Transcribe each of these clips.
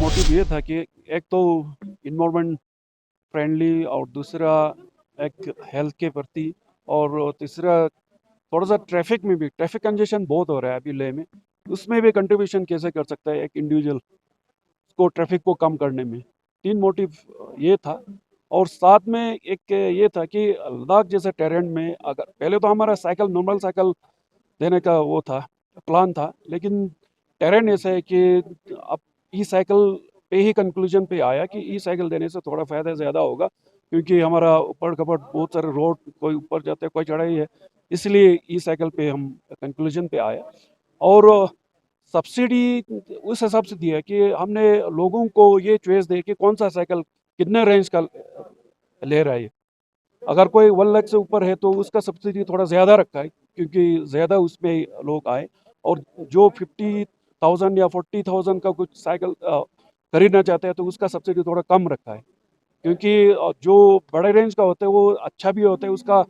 Motive ये था कि एक तो इन्वायरमेंट फ्रेंडली और दूसरा एक हेल्थ के प्रति और तीसरा थोड़ा सा ट्रैफिक में भी ट्रैफिक कंजेशन बहुत हो रहा है अभी लेह में, उसमें भी कंट्रीब्यूशन कैसे कर सकता है एक इंडिविजुअल को ट्रैफिक को कम करने में। तीन मोटिव ये था। और साथ में एक ये था कि लद्दाख जैसे टेरेन में अगर पहले तो हमारा साइकिल नॉर्मल साइकिल देने का वो था, प्लान था, लेकिन टेरेन ऐसा है कि अब ई साइकिल पे ही कंक्लूजन पे आया कि ई साइकिल देने से थोड़ा फ़ायदा ज़्यादा होगा, क्योंकि हमारा ऊपर खपट बहुत सारे रोड कोई ऊपर जाते हैं कोई चढ़ाई है, इसलिए ई साइकिल पे हम कंक्लूजन पे आए। और सब्सिडी उस हिसाब से दी है कि हमने लोगों को ये चॉइस दी कि कौन सा साइकिल कितने रेंज का ले रहा है। अगर कोई 1 लाख से ऊपर है तो उसका सब्सिडी थोड़ा ज़्यादा रखा है, क्योंकि ज़्यादा उसमें लोग आए। और जो 50,000 या 40,000 का कुछ साइकिल खरीदना चाहते हैं तो उसका सब्सिडी थोड़ा कम रखा है, क्योंकि जो बड़े रेंज का होता है वो अच्छा भी होता है, उसका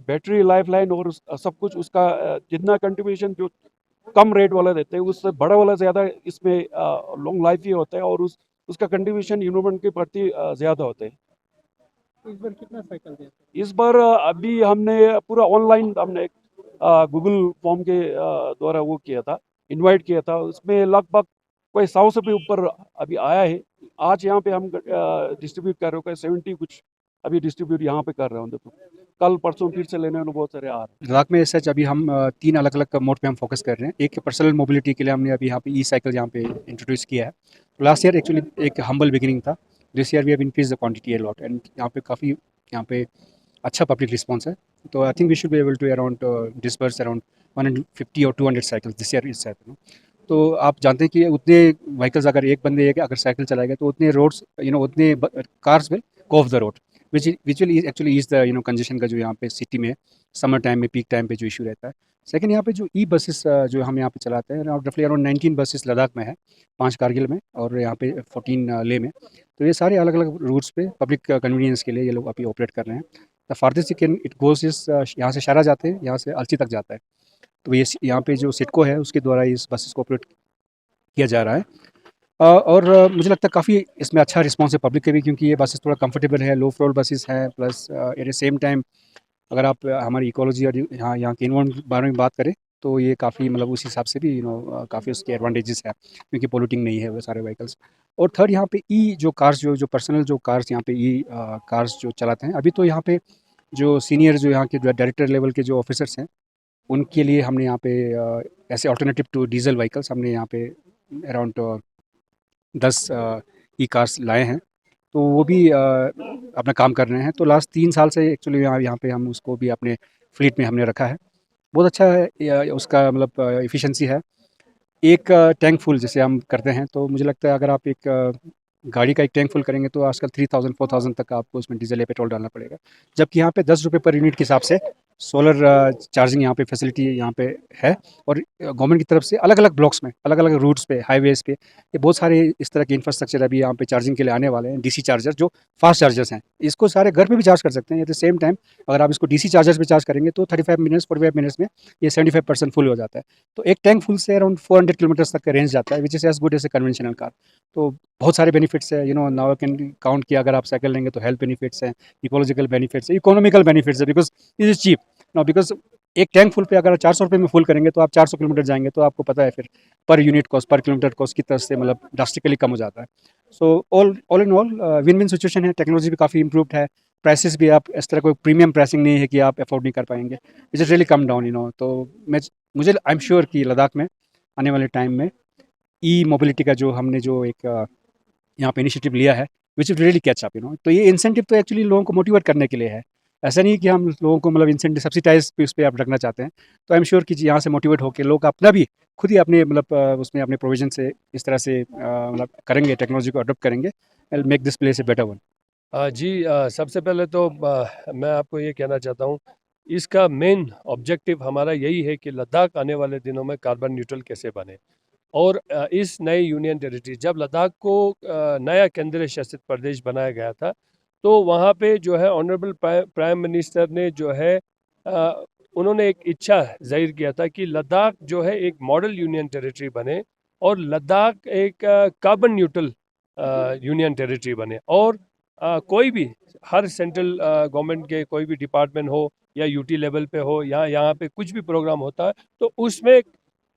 बैटरी लाइफ लाइन और सब कुछ उसका जितना कंट्रीब्यूशन जो कम रेट वाला देते हैं उससे बड़ा वाला ज़्यादा इसमें लॉन्ग लाइफ ही होता है, और उसका कंट्रीब्यूशन इन्वायरमेंट के प्रति ज़्यादा होते हैं। इस बार कितना साइकिल दिया? इस बार अभी हमने पूरा ऑनलाइन हमने गूगल फॉर्म के द्वारा वो किया था, इनवाइट किया था, उसमें लगभग कोई 100 से भी ऊपर अभी आया है। आज यहाँ पे हम डिस्ट्रीब्यूट कर रहे हो कोई 70 कुछ अभी डिस्ट्रीब्यूट यहाँ पे कर रहे हो, देखो कल परसों फिर से लेने वाले बहुत सारे आ रहे हैं। लद्दाख में सच अभी हम 3 अलग-अलग मोड पे हम फ़ोकस कर रहे हैं। एक पर्सनल मोबिलिटी के लिए हमने अभी यहाँ पे ई-साइकिल यहाँ पे इंट्रोड्यूस किया है। लास्ट ईयर एक्चुअली एक हम्बल बिगिनिंग था। This year we have increase the quantity a lot and यहाँ पे काफ़ी यहाँ पे अच्छा पब्लिक रिस्पॉन्स है। तो I think we should be able to around disperse around 150 और 200 cycles this year itself, you know. तो आप जानते हैं कि उतने व्हीकल्स अगर एक बंदे एक अगर साइकिल चलाएगा तो उतने रोड्स उतने cars will go of the road which will actually ease the congestion का जो यहाँ पे सिटी में समर टाइम में पीक टाइम पे जो इशू रहता है। सेकंड यहाँ पे जो ई बसेस जो हम यहाँ पे चलाते हैं रफली अराउंड 19 बसेस लद्दाख में है, 5 कारगिल में और यहाँ पे 14 लेह में। तो ये सारे अलग अलग रूट्स पे पब्लिक कन्वीनियंस के लिए ये लोग अभी ऑपरेट कर रहे हैं। The farthest can it goes इस यहाँ से शारा जाते हैं, यहाँ से अलची तक जाता है। तो ये यहाँ पे जो सिडको है उसके द्वारा इस बसेस को ऑपरेट किया जा रहा है। और मुझे लगता है काफ़ी इसमें अच्छा रिस्पॉन्स है पब्लिक के भी, क्योंकि ये बसेस थोड़ा कंफर्टेबल है, लो फ्लोर बसेस हैं, plus at the same time अगर आप हमारी इकोलॉजी और यहाँ के इन्वायरमेंट के बारे में बात करें तो ये काफ़ी मतलब उस हिसाब से भी काफ़ी उसके एडवांटेजेस है, क्योंकि पोल्यूटिंग नहीं है वो सारे व्हीकल्स। और थर्ड यहाँ पे ई जो कार्स जो जो पर्सनल जो कार्स यहाँ पे ई कार्स जो चलाते हैं अभी, तो यहाँ पे जो सीनियर जो यहाँ के डायरेक्टर लेवल के जो ऑफिसर्स हैं उनके लिए हमने यहाँ पे ऐसे ऑल्टरनेटिव टू डीजल व्हीकल्स हमने यहाँ पे अराउंड 10 ई कार्स लाए हैं। तो वो भी अपना काम कर रहे हैं। तो लास्ट 3 साल से एक्चुअली यहाँ यहाँ पे हम उसको भी अपने फ्लीट में हमने रखा है। बहुत अच्छा है उसका मतलब एफिशिएंसी है। एक टैंक फुल जैसे हम करते हैं तो मुझे लगता है अगर आप एक गाड़ी का एक टैंक फुल करेंगे तो आजकल 3000 4000 तक आपको उसमें डीजल या पेट्रोल डालना पड़ेगा। जबकि यहाँ पे 10 रुपये पर यूनिट के हिसाब से सोलर चार्जिंग यहाँ पे फैसिलिटी यहाँ पे है। और गवर्नमेंट की तरफ से अलग-अलग ब्लॉक्स में, अलग-अलग रूट्स पे, हाईवेज़ पे ये बहुत सारे इस तरह के इंफ्रास्ट्रक्चर अभी यहाँ पे चार्जिंग के लिए आने वाले हैं। डीसी चार्जर जो फास्ट चार्जर्स हैं, इसको सारे घर पे भी चार्ज कर सकते हैं। एट द सेम टाइम अगर आप इसको डीसी चार्जर्स पे चार्ज करेंगे तो 35 मिनट्स 45 मिनट्स में ये 75% फुल हो जाता है। तो एक टैंक फुल से अराउंड 400 किलोमीटर्स तक का रेंज जाता है, which is as good as a conventional car. तो बहुत सारे बेनिफिट्स है, नाउ आई कैन काउंट किया अगर आप साइकिल लेंगे तो हेल्थ बेनिफिट्स हैं, इकोलॉजिकल बेनिफिट्स है, इकोनॉमिकल बेनिफिट्स है, because it is cheap. Now because एक टैंक फुल पे अगर 400 रुपये में फुल करेंगे तो आप 400 किलोमीटर जाएँगे तो आपको पता है फिर पर यूनिट कॉस्ट, पर किलोमीटर कॉस्ट की तरह से मतलब ड्रास्टिकली कम हो जाता है। So all in all win win situation है, टेक्नोलॉजी भी काफ़ी इम्प्रूव्ड है, प्राइसेस भी आप इस तरह कोई प्रीमियम प्राइसिंग नहीं है कि आप अफोर्ड नहीं कर पाएँगे। It is really come down, तो मैं मुझे आई एम श्योर कि लद्दाख में आने वाले टाइम में ई मोबिलिटी का जो हमने जो एक यहाँ पे इनिशिएटिव लिया है which will really catch up, तो ये इंसेंटिव तो एक्चुअली लोगों को मोटिवेट करने के लिए है। ऐसा नहीं कि हम लोगों को मतलब इंसेंटिव सब्सिडाइज पे उस पे आप रखना चाहते हैं। तो आई एम श्योर कि यहाँ से मोटिवेट होकर लोग अपना भी खुद ही अपने मतलब उसमें अपने प्रोविजन से इस तरह से मतलब करेंगे, टेक्नोलॉजी को अडॉप्ट करेंगे and make this place a better one. जी, सबसे पहले तो मैं आपको ये कहना चाहता हूँ, इसका मेन ऑब्जेक्टिव हमारा यही है कि लद्दाख आने वाले दिनों में कार्बन न्यूट्रल कैसे बने। और इस नए यूनियन टेरिटरी जब लद्दाख को नया केंद्रीय शासित प्रदेश बनाया गया था, तो वहाँ पे जो है ऑनरेबल प्राइम मिनिस्टर ने जो है उन्होंने एक इच्छा जाहिर किया था कि लद्दाख जो है एक मॉडल यूनियन टेरिटरी बने और लद्दाख एक कार्बन न्यूट्रल यूनियन टेरिटरी बने। और कोई भी हर सेंट्रल गवर्नमेंट के कोई भी डिपार्टमेंट हो या यूटी लेवल पे हो या यहाँ पे कुछ भी प्रोग्राम होता है तो उसमें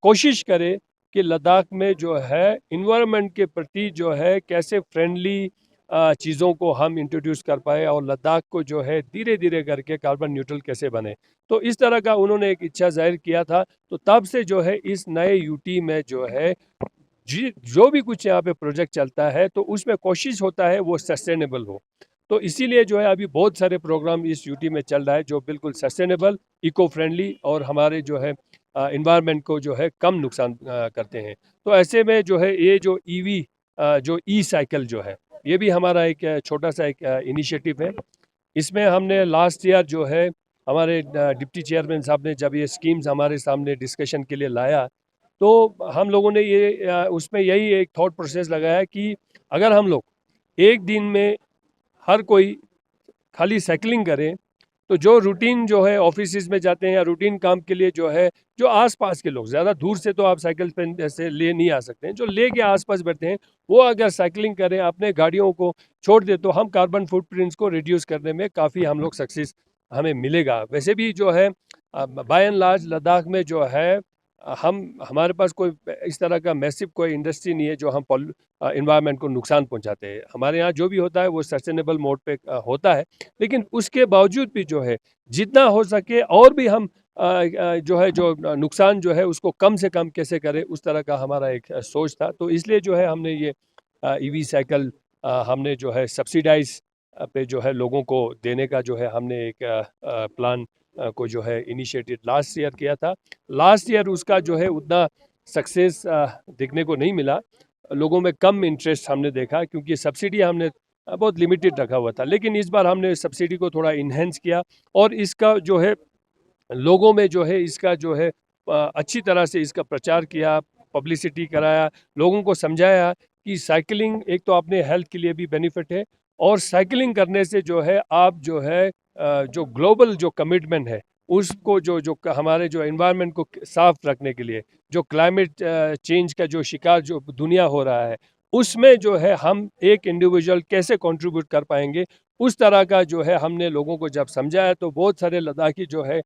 कोशिश करे कि लद्दाख में जो है इन्वायरमेंट के प्रति जो है कैसे फ्रेंडली चीज़ों को हम इंट्रोड्यूस कर पाए और लद्दाख को जो है धीरे धीरे करके कार्बन न्यूट्रल कैसे बने। तो इस तरह का उन्होंने एक इच्छा जाहिर किया था। तो तब से जो है इस नए यूटी में जो है जो भी कुछ यहाँ पे प्रोजेक्ट चलता है तो उसमें कोशिश होता है वो सस्टेनेबल हो। तो इसीलिए जो है अभी बहुत सारे प्रोग्राम इस यूटी में चल रहा है जो बिल्कुल सस्टेनेबल, इको फ्रेंडली और हमारे जो है इन्वायरमेंट को जो है कम नुकसान करते हैं। तो ऐसे में जो है ये जो ईवी जो ई साइकिल जो है ये भी हमारा एक छोटा सा एक इनिशिएटिव है। इसमें हमने लास्ट ईयर जो है हमारे डिप्टी चेयरमैन साहब ने जब ये स्कीम्स हमारे सामने डिस्कशन के लिए लाया तो हम लोगों ने ये उसमें यही एक थॉट प्रोसेस लगाया कि अगर हम लोग एक दिन में हर कोई खाली साइकिलिंग करें तो जो रूटीन जो है ऑफिस में जाते हैं या रूटीन काम के लिए जो है जो आसपास के लोग, ज़्यादा दूर से तो आप साइकिल पे से ले नहीं आ सकते हैं, जो ले के आसपास बैठते हैं वो अगर साइकिलिंग करें अपने गाड़ियों को छोड़ दे तो हम कार्बन फुटप्रिंट्स को रिड्यूस करने में काफ़ी हम लोग सक्सेस हमें मिलेगा। वैसे भी जो है बाय एंड लार्ज लद्दाख में जो है हम हमारे पास कोई इस तरह का मैसिव कोई इंडस्ट्री नहीं है जो हम इन्वायरमेंट को नुकसान पहुंचाते हैं। हमारे यहाँ जो भी होता है वो सस्टेनेबल मोड पे होता है, लेकिन उसके बावजूद भी जो है जितना हो सके और भी हम जो है जो नुकसान जो है उसको कम से कम कैसे करें उस तरह का हमारा एक सोच था। तो इसलिए जो है हमने ये ईवी साइकिल हमने जो है सब्सिडाइज पे जो है लोगों को देने का जो है हमने एक प्लान को जो है इनिशिएटिव लास्ट ईयर किया था। लास्ट ईयर उसका जो है उतना सक्सेस देखने को नहीं मिला, लोगों में कम इंटरेस्ट हमने देखा क्योंकि सब्सिडी हमने बहुत लिमिटेड रखा हुआ था। लेकिन इस बार हमने सब्सिडी को थोड़ा इन्हेंस किया और इसका जो है लोगों में जो है इसका जो है अच्छी तरह से इसका प्रचार किया, पब्लिसिटी कराया, लोगों को समझाया कि साइकिलिंग एक तो अपने हेल्थ के लिए भी बेनिफिट है और साइकिलिंग करने से जो है आप जो है जो ग्लोबल जो कमिटमेंट है उसको जो हमारे जो एनवायरनमेंट को साफ रखने के लिए जो क्लाइमेट चेंज का जो शिकार जो दुनिया हो रहा है उसमें जो है हम एक इंडिविजुअल कैसे कंट्रीब्यूट कर पाएंगे, उस तरह का जो है हमने लोगों को जब समझाया तो बहुत सारे लद्दाखी जो है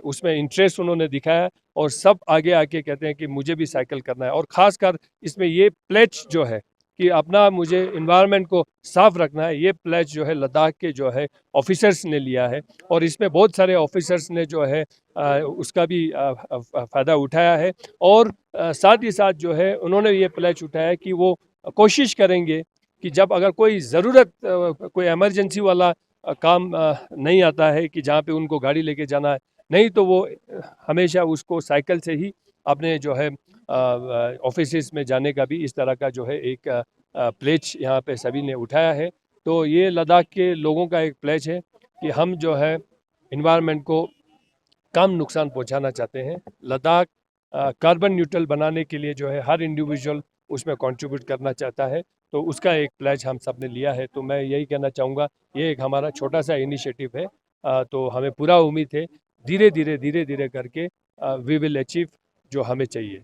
उसमें इंटरेस्ट उन्होंने दिखाया और सब आगे आके कहते हैं कि मुझे भी साइकिल करना है। और ख़ासकर इसमें ये प्लेज जो है कि अपना मुझे इन्वायरमेंट को साफ रखना है, ये प्लेज जो है लद्दाख के जो है ऑफिसर्स ने लिया है और इसमें बहुत सारे ऑफिसर्स ने जो है उसका भी फ़ायदा उठाया है। और साथ ही साथ जो है उन्होंने ये प्लेज उठाया कि वो कोशिश करेंगे कि जब अगर कोई ज़रूरत कोई इमरजेंसी वाला काम नहीं आता है कि जहाँ पे उनको गाड़ी लेके जाना है, नहीं तो वो हमेशा उसको साइकिल से ही अपने जो है ऑफिसेस में जाने का भी इस तरह का जो है एक प्लेज यहाँ पे सभी ने उठाया है। तो ये लद्दाख के लोगों का एक प्लेज है कि हम जो है इन्वायरमेंट को कम नुकसान पहुँचाना चाहते हैं। लद्दाख कार्बन न्यूट्रल बनाने के लिए जो है हर इंडिविजुअल उसमें कंट्रीब्यूट करना चाहता है, तो उसका एक प्लेज हम सब ने लिया है। तो मैं यही कहना चाहूँगा ये एक हमारा छोटा सा इनिशिएटिव है, तो हमें पूरा उम्मीद है धीरे धीरे करके वी विल अचीव जो हमें चाहिए।